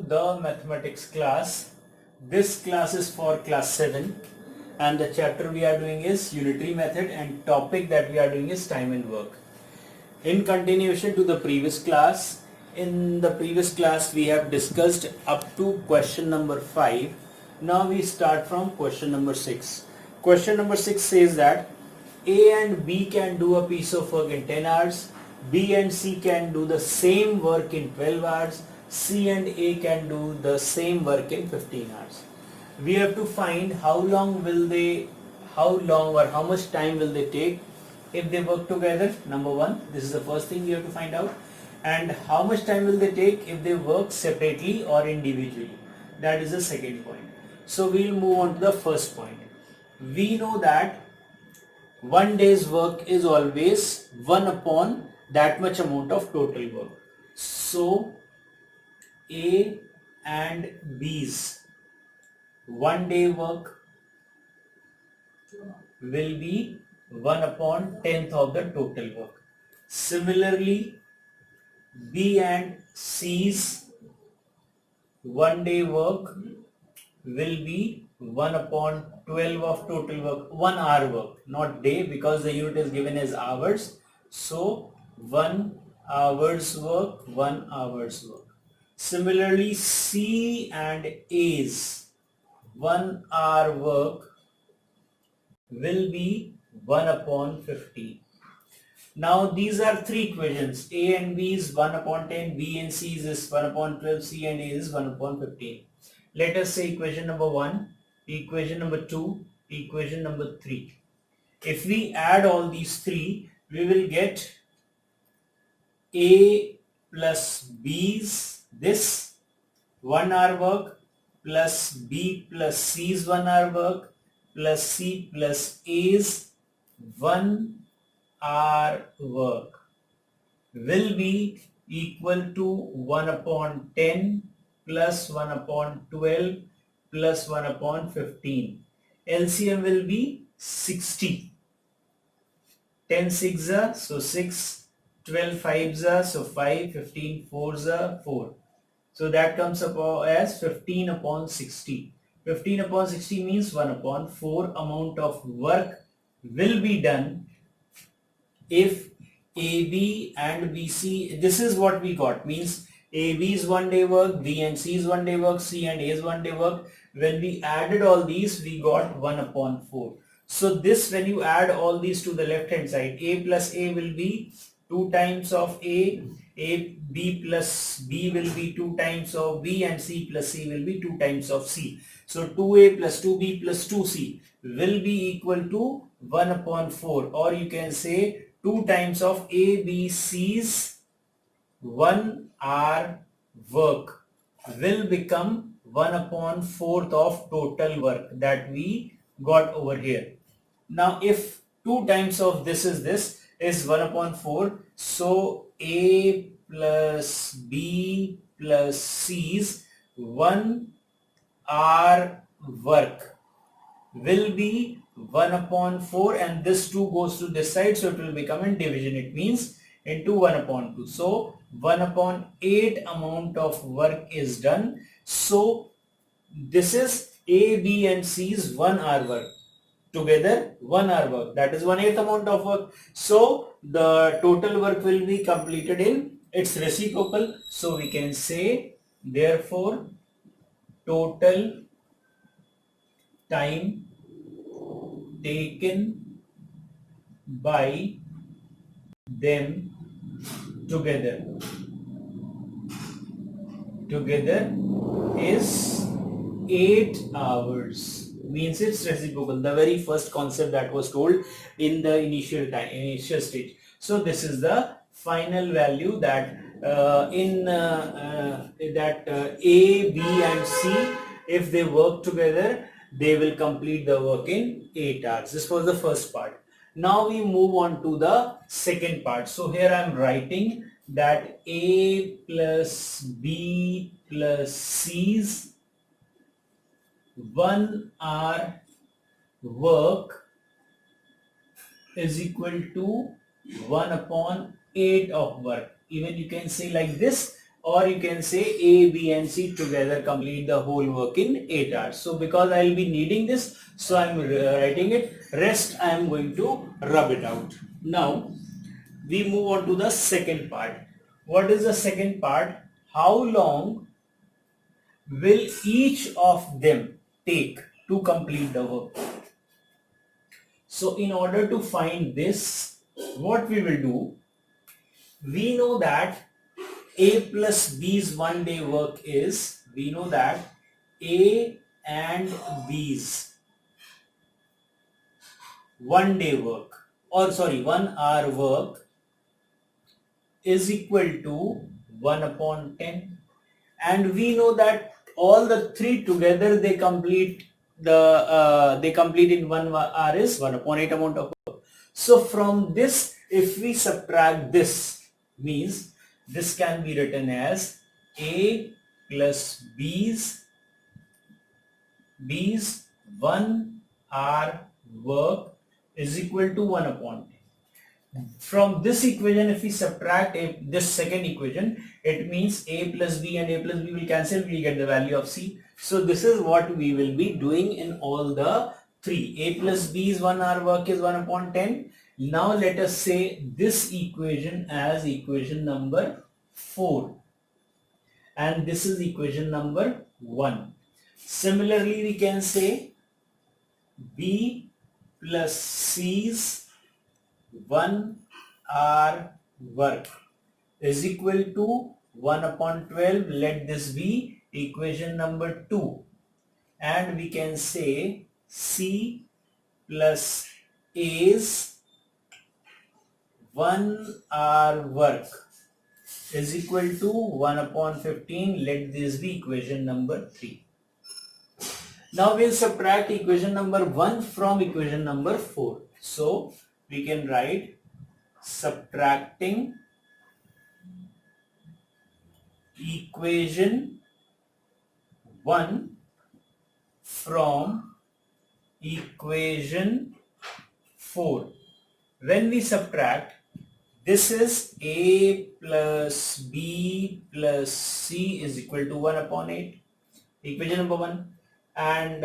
the mathematics class. This class is for class 7 and the chapter we are doing is unitary method and topic that we are doing is time and work. In continuation to the previous class, in the previous class we have discussed up to question number 5. Now we start from question number 6. Question number 6 says that A and B can do a piece of work in 10 hours, B and C can do the same work in 12 hours, C and A can do the same work in 15 hours. We have to find how much time will they take if they work together. Number one, this is the first thing we have to find out. And how much time will they take if they work separately or individually. That is the second point. So we'll move on to the first point. We know that one day's work is always 1 upon that much amount of total work. So A and B's 1 day work will be 1 upon 10th of the total work. Similarly, B and C's 1 day work will be 1 upon 12 of total work, 1 hour work, not day because the unit is given as hours. So 1 hour's work, 1 hour's work. Similarly, C and A's 1 hour work will be 1 upon 15. Now these are three equations. A and B is 1 upon 10, B and C is 1 upon 12, C and A is 1 upon 15. Let us say equation number 1, equation number 2, equation number 3. If we add all these three, we will get A plus B's this 1 hour work plus B plus C's 1 hour work plus C plus A's 1 hour work will be equal to 1 upon 10 plus 1 upon 12 plus 1 upon 15. LCM will be 60. 10 6s are, so 6, 12 5s are, so 5, 15 4s are, 4. So that comes up as 15 upon 60. 15 upon 60 means 1 upon 4 amount of work will be done if AB and BC, this is what we got, means AB's 1 day work, B and C's 1 day work, C and A's 1 day work. When we added all these, we got 1 upon 4. So this, when you add all these to the left hand side, A plus A will be 2 times of A, B plus B will be 2 times of B, and C plus C will be 2 times of C. So 2A plus 2B plus 2C will be equal to 1 upon 4, or you can say 2 times of A, B, C's 1 hour work will become 1 upon 4th of total work that we got over here. Now if 2 times of this is 1 upon 4, so A plus B plus C's 1 hour work will be 1 upon 4, and this 2 goes to this side, so it will become in division. It means into 1 upon 2. So 1 upon 8 amount of work is done. So this is A, B and C's 1 hour work. Together 1 hour work, that is 1/8 amount of work. So the total work will be completed in its reciprocal. So we can say therefore total time taken by them together is 8 hours. Means it's reciprocal, the very first concept that was told in the initial stage. So this is the final value that A, B and C, if they work together, they will complete the work in 8 hours. This was the first part. Now we move on to the second part. So here I am writing that A plus B plus C's 1 hour work is equal to 1 upon 8 of work. Even you can say like this, or you can say A, B and C together complete the whole work in 8 hours. So because I will be needing this, so I am writing it. Rest I am going to rub it out. Now we move on to the second part. What is the second part? How long will each of them take to complete the work? So in order to find this, what we will do, we know that A plus B's 1 day work is, we know that A and B's 1 day work, or sorry, 1 hour work is equal to 1 upon 10. And we know that all the three together they complete in 1 hour is 1 upon 8 amount of work. So from this, if we subtract this, means this can be written as A plus B's 1 hour work is equal to 1 upon 10. From this equation, if we subtract this second equation, it means A plus B and A plus B will cancel, we get the value of C. So this is what we will be doing in all the three. A plus B's 1 hour work is 1 upon 10. Now let us say this equation as equation number 4. And this is equation number 1. Similarly, we can say B plus C's 1 hour work is equal to 1 upon 12. Let this be equation number 2. And we can say C plus A's 1 hour work is equal to 1 upon 15. Let this be equation number 3. Now we'll subtract equation number 1 from equation number 4. So we can write subtracting equation 1 from equation 4. When we subtract, this is A plus B plus C is equal to 1 upon 8. Equation number 1. And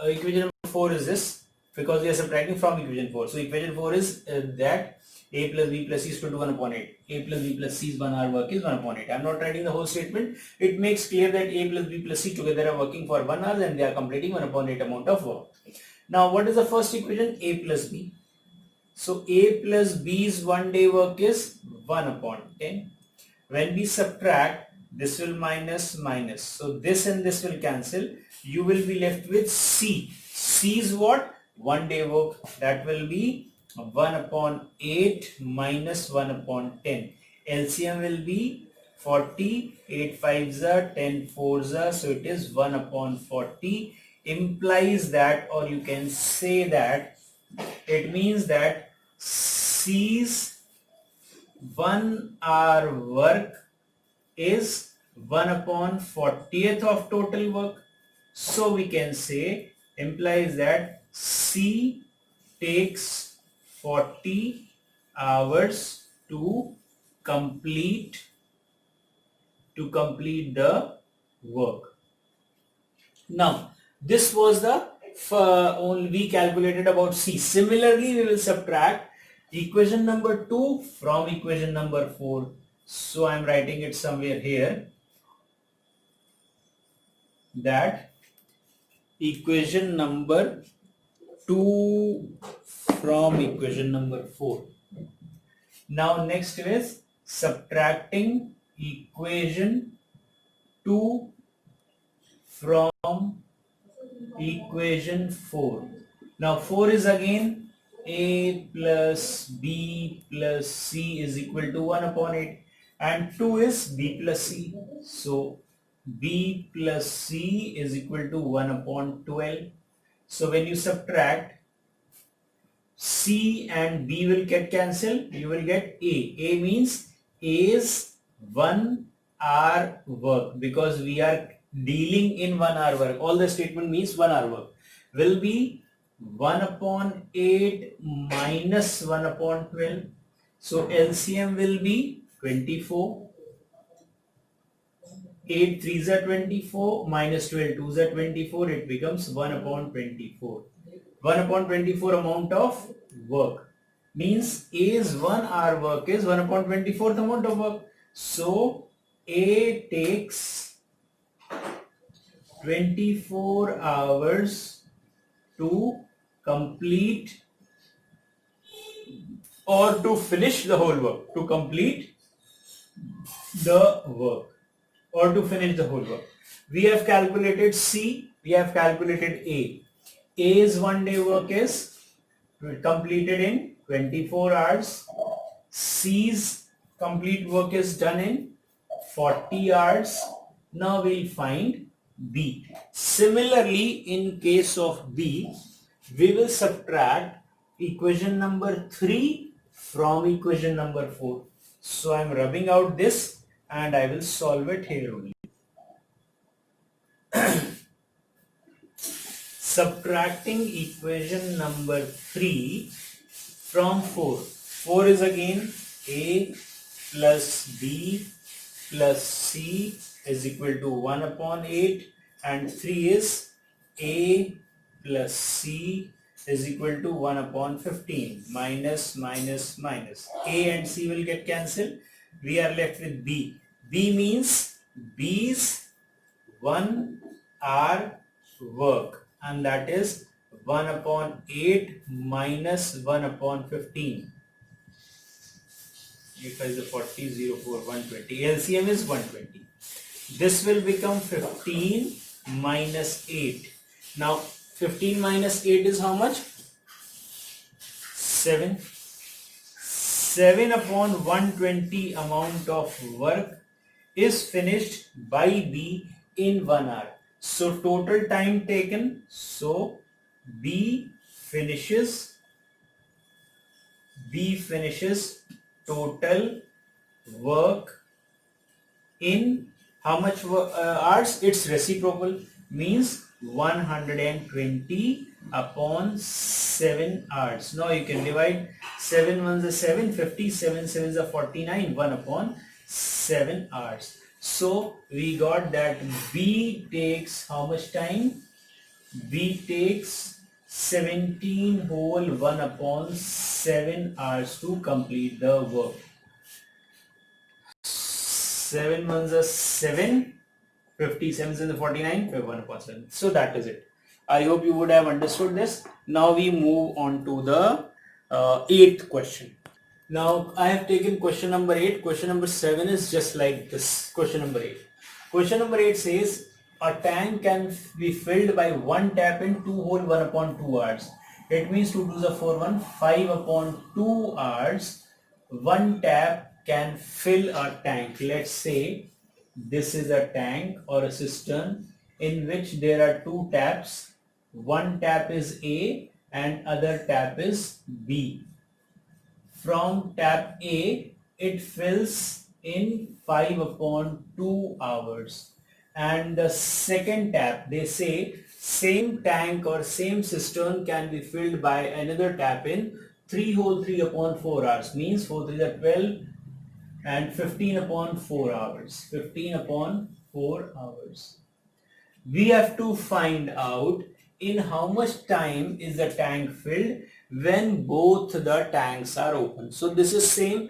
equation number 4 is this, because we are subtracting from equation 4. So equation 4 is that A plus B plus C is equal to 1 upon 8. A plus B plus C's 1 hour work is 1 upon 8. I am not writing the whole statement. It makes clear that A plus B plus C together are working for 1 hour and they are completing 1 upon 8 amount of work. Now what is the first equation? A plus B. So A plus B's 1 day work is 1 upon 10. When we subtract, this will minus minus. So this and this will cancel. You will be left with C. C is what? 1 day work. That will be 1 upon 8 minus 1 upon 10. LCM will be 40. 8 5s are 10 4s are. So it is 1 upon 40. Implies that, or you can say that, it means that C's 1 hour work is 1 upon 40th of total work. So we can say, implies that C takes 40 hours to complete the work. Now this was the only we calculated about C. Similarly, we will subtract equation number 2 from equation number 4. So I am writing it somewhere here, that equation number 2 from equation number 4. Now next is subtracting equation 2 from equation 4. Now 4 is again A plus B plus C is equal to 1 upon 8, and 2 is B plus C. So B plus C is equal to 1 upon 12. So when you subtract, C and B will get cancelled. You will get A. A means A's 1 hour work, because we are dealing in 1 hour work. All the statement means 1 hour work will be 1 upon 8 minus 1 upon 12. So LCM will be 24. 8 3s are 24 minus 12 2s are 24. It becomes 1 upon 24. 1 upon 24 amount of work. Means A's 1 hour work is 1 upon 24th amount of work. So A takes 24 hours to complete or to finish the whole work. To complete the work or to finish the whole work. We have calculated C, we have calculated A. A's 1 day work is completed in 24 hours. C's complete work is done in 40 hours. Now we'll find B. Similarly, in case of B, we will subtract equation number 3 from equation number 4. So I am rubbing out this and I will solve it here only. Subtracting equation number 3 from 4. 4 is again A plus B plus C is equal to 1 upon 8 and 3 is A plus C is equal to 1 upon 15 minus minus minus. A and C will get cancelled. We are left with B. B means B's 1 hour work and that is 1 upon 8 minus 1 upon 15. If I is a 40, 0, 4, 120. LCM is 120. This will become 15 minus 8. Now 15 minus 8 is how much? 7. 7 upon 120 amount of work is finished by B in 1 hour. So total time taken. So B finishes total work in how much hours? It's reciprocal, means 120 upon 7 hours. Now you can divide 7 ones are 7, 50, 7 sevens are 49, 1 upon 7 hours. So we got that B takes how much time? B takes 17 whole 1 upon 7 hours to complete the work. 7 ones are 7, 50, 7 is 49, 1 upon 7. So that is it. I hope you would have understood this. Now we move on to the 8th question. Now I have taken question number 8. Question number 7 is just like this. Question number 8. Question number 8 says a tank can be filled by one tap in 2 whole 1 upon 2 hours. It means 2 2s are 4 1, 5 upon 2 hours. One tap can fill a tank. Let's say this is a tank or a cistern in which there are 2 taps. One tap is A and other tap is B. From tap A, it fills in 5 upon 2 hours. And the second tap, they say same tank or same cistern can be filled by another tap in 3 whole 3 upon 4 hours. Means 4 3 are 12 and 15 upon 4 hours. 15 upon 4 hours. We have to find out in how much time is the tank filled when both the tanks are open. So this is same.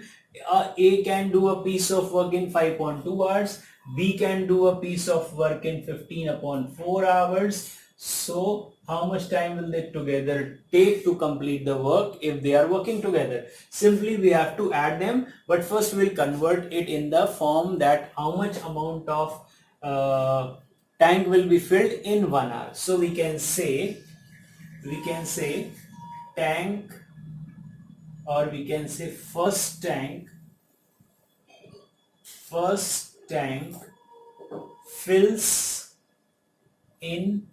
A can do a piece of work in 5.2 hours. B can do a piece of work in 15 upon 4 hours. So how much time will they together take to complete the work if they are working together? Simply we have to add them, but first we'll convert it in the form that how much amount of tank will be filled in 1 hour. So we can say tank, or we can say first tank fills in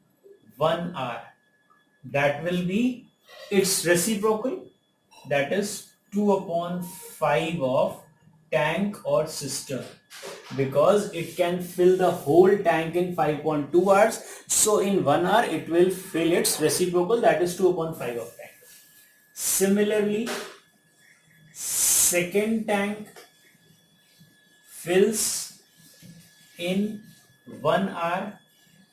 1 hour. That will be its reciprocal, that is 2 upon 5 of tank or cistern, because it can fill the whole tank in 5.2 hours. So in 1 hour it will fill its reciprocal, that is 2 upon 5 of tank. Similarly, second tank fills in 1 hour.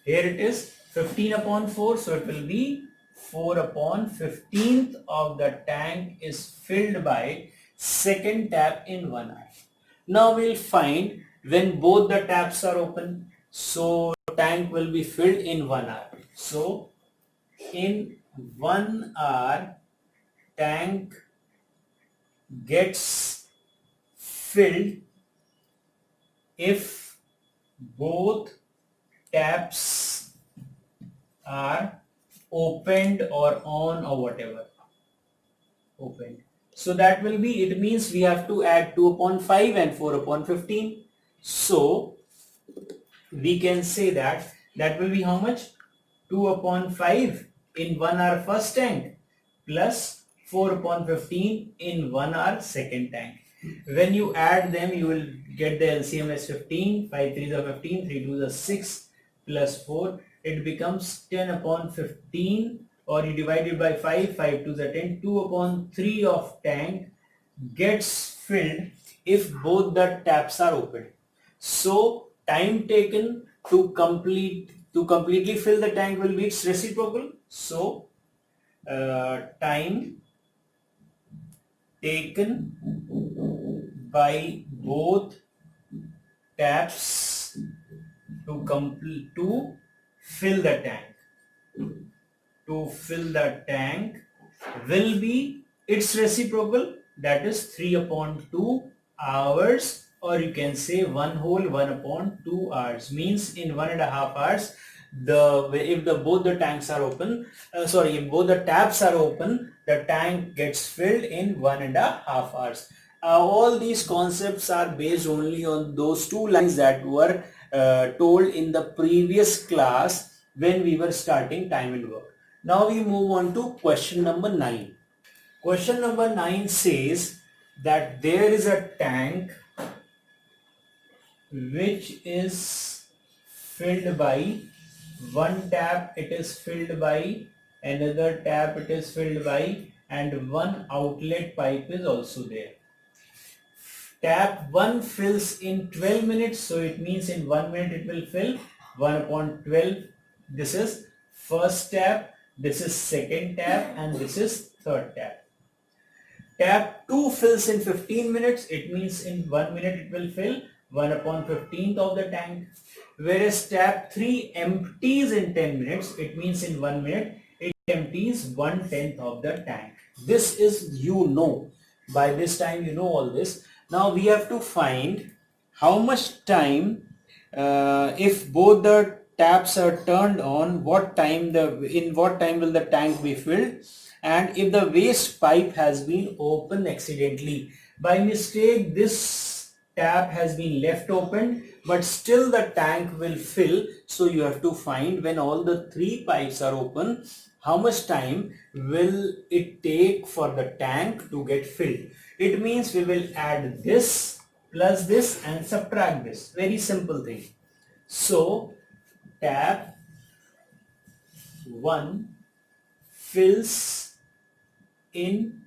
Here it is 15 upon 4, so it will be 4 upon 15th of the tank is filled by second tap in 1 hour. Now we'll find when both the taps are open, so tank will be filled in 1 hour. So in 1 hour tank gets filled if both taps are opened or on or whatever. Opened. So that will be, it means we have to add 2 upon 5 and 4 upon 15. So we can say that that will be how much? 2 upon 5 in 1 hour first tank plus 4 upon 15 in 1 hour second tank. When you add them, you will get the LCM as 15, 5 3s are 15, 3 2s are 6 plus 4. It becomes 10 upon 15, or you divide it by 5, 5 2s are 10, 2 upon 3 of tank gets filled if both the taps are open. So time taken to completely fill the tank will be its reciprocal. So time taken by both taps to fill the tank will be its reciprocal, that is 3 upon 2 hours, or you can say 1 whole 1 upon 2 hours, means in 1.5 hours if both the tanks are open, if both the taps are open, the tank gets filled in 1.5 hours. All these concepts are based only on those two lines that were told in the previous class when we were starting time and work. Now we move on to question number 9. Question number 9 says that there is a tank which is filled by one tap, it is filled by another tap, it is filled by, and one outlet pipe is also there. Tap 1 fills in 12 minutes, so it means in 1 minute it will fill 1 upon 12. This is first tap, this is second tap, and this is third tap. Tap 2 fills in 15 minutes, it means in 1 minute it will fill 1 upon 15th of the tank. Whereas tap 3 empties in 10 minutes, it means in 1 minute it empties 1/10 of the tank. This is, by this time you know all this. Now we have to find how much time, if both the taps are turned on, in what time will the tank be filled, and if the waste pipe has been opened accidentally. By mistake this tap has been left open, but still the tank will fill, so you have to find when all the 3 pipes are open, how much time will it take for the tank to get filled. It means we will add this plus this and subtract this. Very simple thing. So tap 1 fills in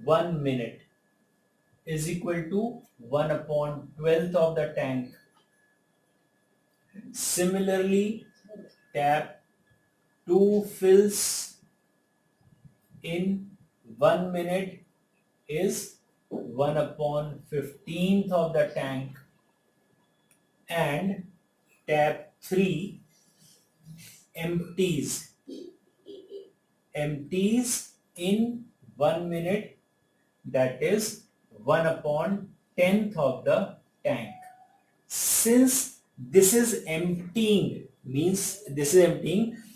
1 minute is equal to 1 upon 12th of the tank. Similarly, tap 2 fills in 1 minute is 1 upon 15th of the tank, and tap 3 empties in 1 minute, that is 1 upon 10th of the tank. Since this is emptying,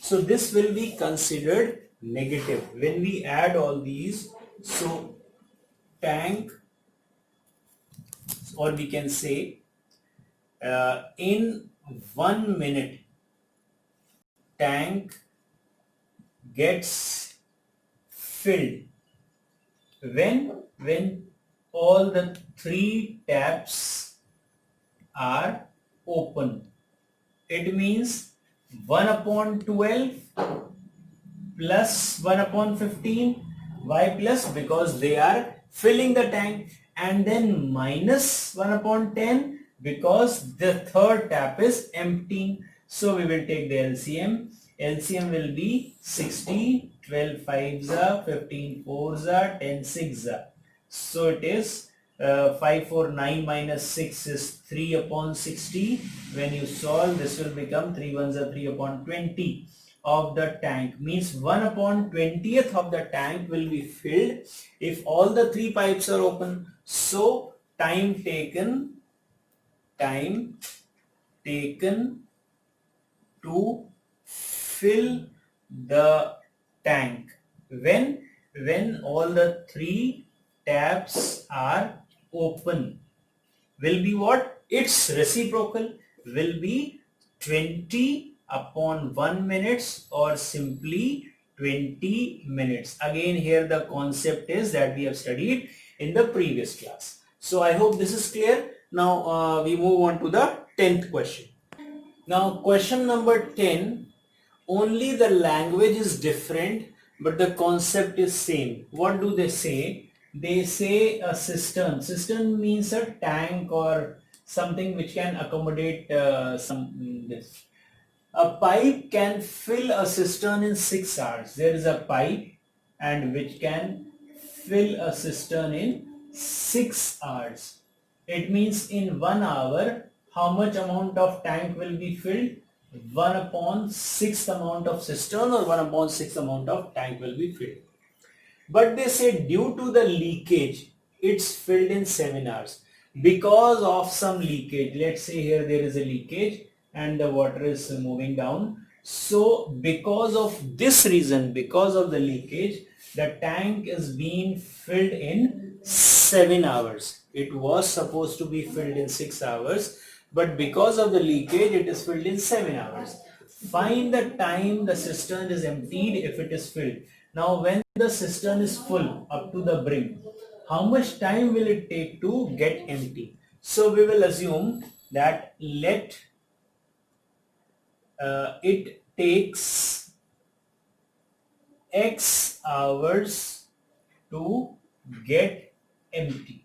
so this will be considered negative when we add all these. So tank, or we can say in 1 minute tank gets filled when all the 3 taps are open. It means 1 upon 12 plus 1 upon 15. Why plus? Because they are filling the tank, and then minus 1 upon 10 because the third tap is empty. So we will take the LCM. LCM will be 60, 12 5s are, 15 4s are, 10 6s are. So it is 549 minus 6 is 3 upon 60. When you solve, this will become 3 1s are 3 upon 20 of the tank. Means 1 upon 20th of the tank will be filled if all the three pipes are open. So time taken to fill the tank when all the three taps are open will be what? Its reciprocal will be 20 upon 1 minutes or simply 20 minutes. Again, here the concept is that we have studied in the previous class. So I hope this is clear. Now we move on to the 10th question. Now question number 10, only the language is different but the concept is same. What do they say? They say a cistern. Cistern means a tank or something which can accommodate this. A pipe can fill a cistern in 6 hours. There is a pipe and which can fill a cistern in 6 hours. It means in 1 hour, how much amount of tank will be filled? 1 upon 6 amount of cistern or 1 upon 6 amount of tank will be filled. But they say due to the leakage, it's filled in 7 hours. Because of some leakage, let's say here there is a leakage and the water is moving down. So because of this reason, because of the leakage, the tank is being filled in 7 hours. It was supposed to be filled in 6 hours, but because of the leakage, it is filled in 7 hours. Find the time the cistern is emptied if it is filled. Now when the cistern is full up to the brim, how much time will it take to get empty? So we will assume that it takes X hours to get empty.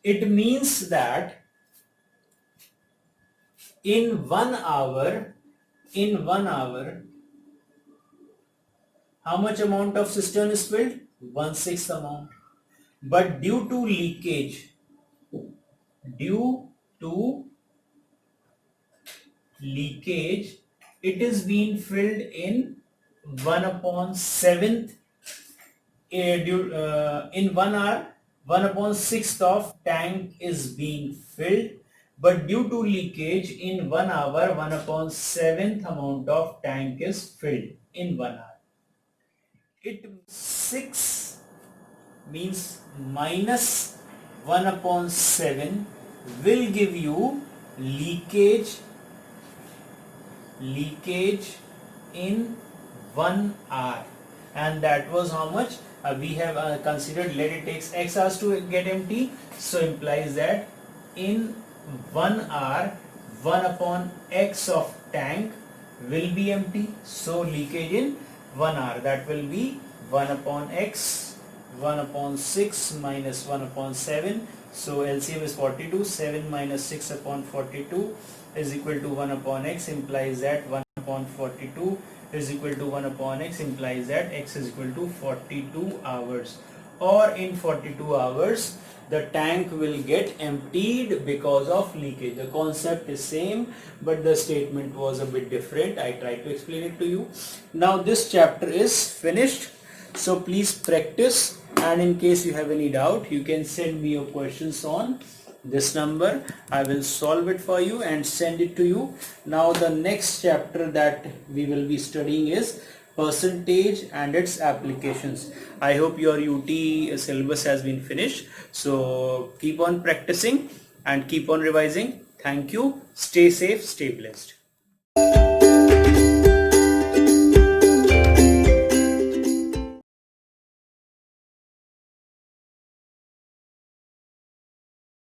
It means that in 1 hour, how much amount of cistern is filled? 1/6 amount. But due to leakage, it is being filled in 1 upon 7th in 1 hour. 1 upon 6th of tank is being filled, but due to leakage in 1 hour 1 upon 7th amount of tank is filled in 1 hour. It 6 means minus 1 upon 7 will give you leakage in 1 hour, and that was how much we have considered. Let it takes X hours to get empty, so implies that in 1 hour 1 upon X of tank will be empty. So leakage in 1 hour, that will be 1 upon X, 1 upon 6 minus 1 upon 7. So LCM is 42. 7 minus 6 upon 42 is equal to 1 upon X, implies that 1 upon 42 is equal to 1 upon X, implies that X is equal to 42 hours. Or in 42 hours the tank will get emptied because of leakage. The concept is same but the statement was a bit different. I tried to explain it to you. Now this chapter is finished, so please practice, and in case you have any doubt you can send me your questions on this number. I will solve it for you and send it to you. Now the next chapter that we will be studying is percentage and its applications. I hope your UT syllabus has been finished, so keep on practicing and keep on revising. Thank you. Stay safe, stay blessed.